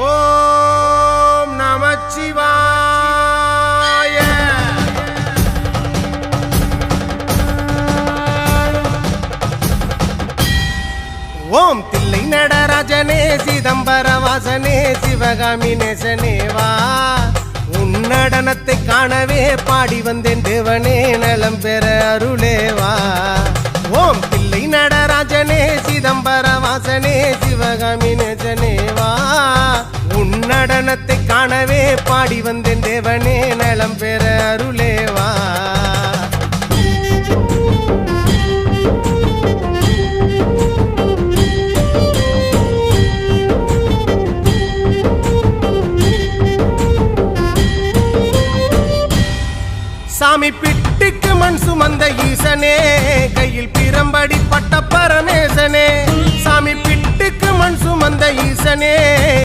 ஓம் நமச்சிவாய. ஓம் தில்லை நடராஜனே சிதம்பர வாசனே சிவகாமி நேசனேவா, உன்னடனத்தை காணவே பாடி வந்தேன் தேவனே நலம் பெற அருளேவா. ஓம் தில்லை நடராஜனே சிதம்பர வாசனே சிவகாமி நேசனேவா, உன்னடனத்தை காணவே பாடி வந்தேன் தேவனே நலம் பெற அருளேவா. சாமி பிட்டுக்கு மண் சுமந்த ஈசனே, கையில் பிரம்படி பட்ட பரமேசனே. சாமி பிட்டுக்கு மண் சுமந்த ஈசனே,